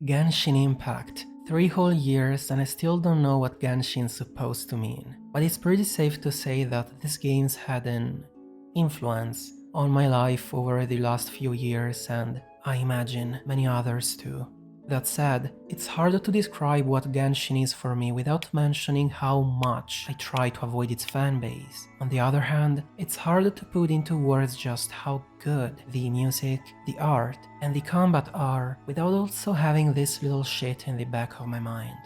Genshin Impact. 3 whole years and I still don't know what Genshin's supposed to mean. But it's pretty safe to say that this game's had an influence on my life over the last few years and I imagine many others too. That said, it's harder to describe what Genshin is for me without mentioning how much I try to avoid its fanbase. On the other hand, it's harder to put into words just how good the music, the art, and the combat are without also having this little shit in the back of my mind.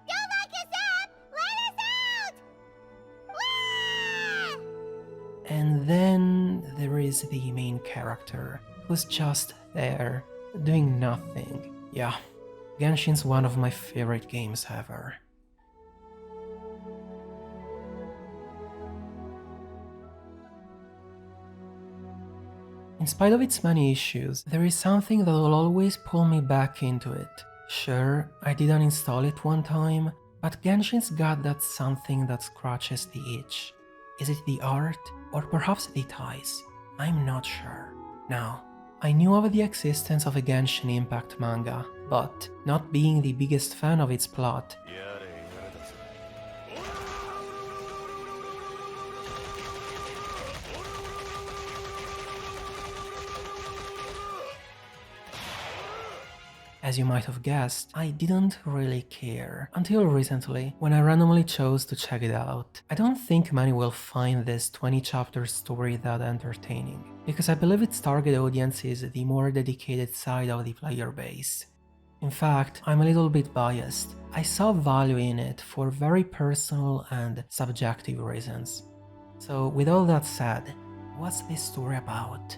Don't lock us up! Let us out! And then there is the main character, who's just there, doing nothing. Yeah, Genshin's one of my favorite games ever. In spite of its many issues, there is something that will always pull me back into it. Sure, I did uninstall it one time, but Genshin's got that something that scratches the itch. Is it the art? Or perhaps the ties? I'm not sure. Now, I knew of the existence of a Genshin Impact manga, but not being the biggest fan of its plot, as you might have guessed, I didn't really care. Until recently, when I randomly chose to check it out. I don't think many will find this 20-chapter story that entertaining, because I believe its target audience is the more dedicated side of the player base. In fact, I'm a little bit biased. I saw value in it for very personal and subjective reasons. So with all that said, what's this story about?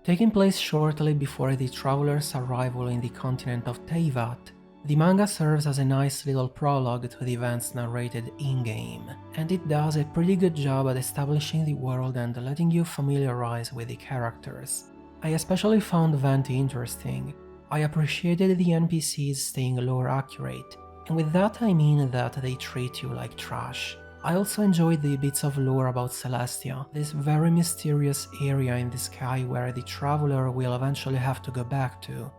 Taking place shortly before the traveler's arrival in the continent of Teyvat, the manga serves as a nice little prologue to the events narrated in-game, and it does a pretty good job at establishing the world and letting you familiarize with the characters. I especially found Venti interesting. I appreciated the NPCs staying lore accurate, and with that I mean that they treat you like trash. I also enjoyed the bits of lore about Celestia, this very mysterious area in the sky where the traveler will eventually have to go back to.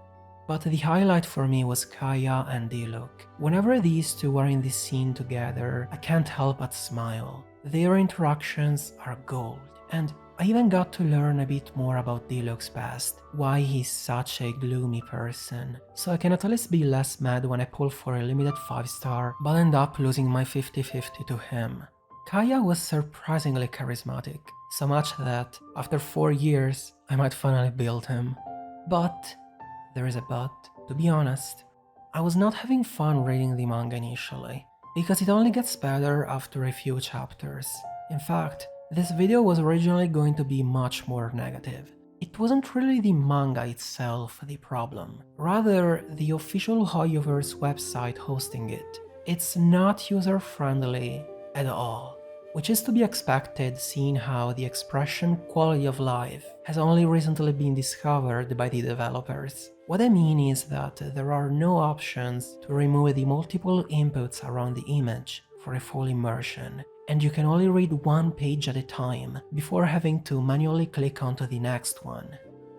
But the highlight for me was Kaya and Diluc. Whenever these two are in the scene together, I can't help but smile. Their interactions are gold, and I even got to learn a bit more about Diluc's past, why he's such a gloomy person, so I can at least be less mad when I pull for a limited 5-star but end up losing my 50-50 to him. Kaya was surprisingly charismatic, so much that, after 4 years, I might finally build him. But, there is a but, to be honest, I was not having fun reading the manga initially, because it only gets better after a few chapters. In fact, this video was originally going to be much more negative. It wasn't really the manga itself the problem, rather the official Hoyoverse website hosting it. It's not user-friendly at all, which is to be expected seeing how the expression quality of life has only recently been discovered by the developers. What I mean is that there are no options to remove the multiple inputs around the image for a full immersion, and you can only read one page at a time before having to manually click onto the next one,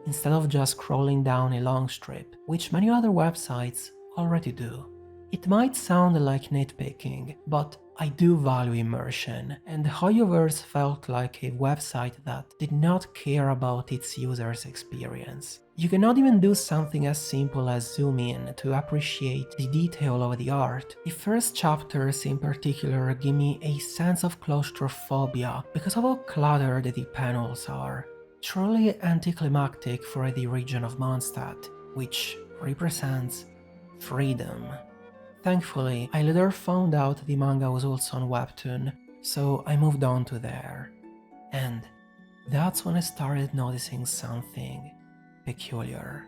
instead of just scrolling down a long strip, which many other websites already do. It might sound like nitpicking, but I do value immersion, and Hoyoverse felt like a website that did not care about its users' experience. You cannot even do something as simple as zoom in to appreciate the detail of the art. The first chapters in particular give me a sense of claustrophobia because of how cluttered the panels are. Truly anticlimactic for the region of Mondstadt, which represents freedom. Thankfully, I later found out the manga was also on Webtoon, so I moved on to there. And that's when I started noticing something peculiar.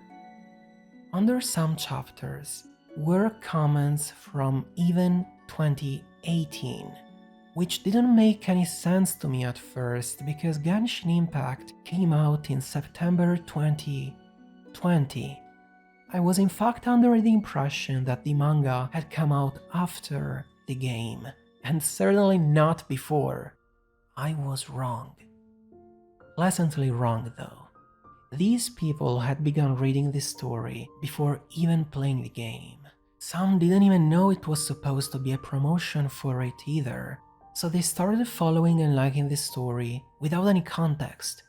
Under some chapters were comments from even 2018, which didn't make any sense to me at first because Genshin Impact came out in September 2020. I was in fact under the impression that the manga had come out after the game, and certainly not before. I was wrong. Pleasantly wrong though. These people had begun reading the story before even playing the game. Some didn't even know it was supposed to be a promotion for it either, so they started following and liking the story without any context.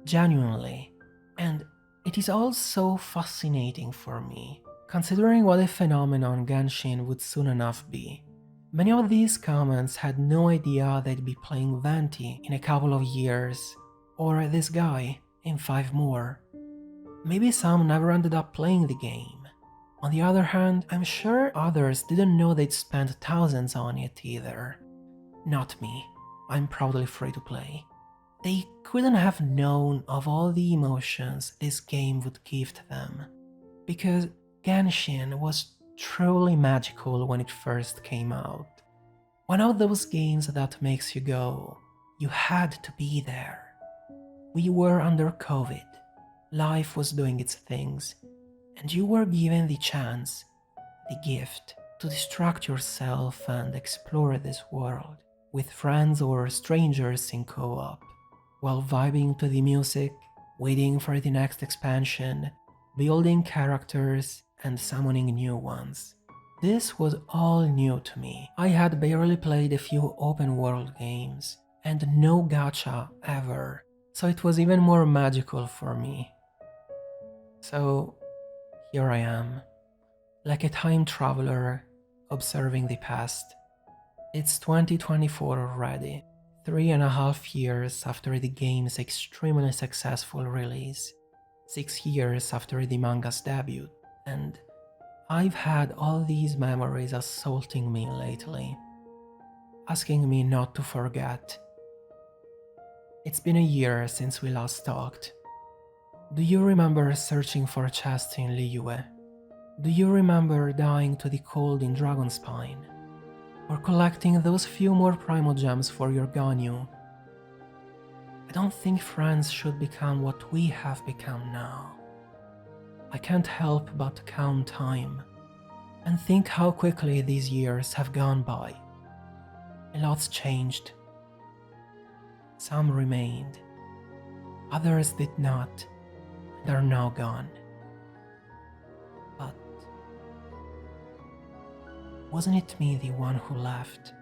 Genuinely. And it is all so fascinating for me, considering what a phenomenon Genshin would soon enough be. Many of these comments had no idea they'd be playing Venti in a couple of years, or this guy in 5 more. Maybe some never ended up playing the game. On the other hand, I'm sure others didn't know they'd spent thousands on it either. Not me. I'm proudly free to play. They couldn't have known of all the emotions this game would give to them, because Genshin was truly magical when it first came out. One of those games that makes you go, you had to be there. We were under COVID, life was doing its things, and you were given the chance, the gift, to distract yourself and explore this world with friends or strangers in co-op, while vibing to the music, waiting for the next expansion, building characters, and summoning new ones. This was all new to me. I had barely played a few open world games, and no gacha ever, so it was even more magical for me. So here I am, like a time traveler observing the past. It's 2024 already, 3.5 years after the game's extremely successful release, 6 years after the manga's debut, and I've had all these memories assaulting me lately, asking me not to forget. It's been a year since we last talked. Do you remember searching for a chest in Liyue? Do you remember dying to the cold in Dragonspine? Or collecting those few more primal gems for your Ganyu? I don't think friends should become what we have become now. I can't help but count time and think how quickly these years have gone by. A lot's changed. Some remained, others did not, and are now gone. But wasn't it me the one who left?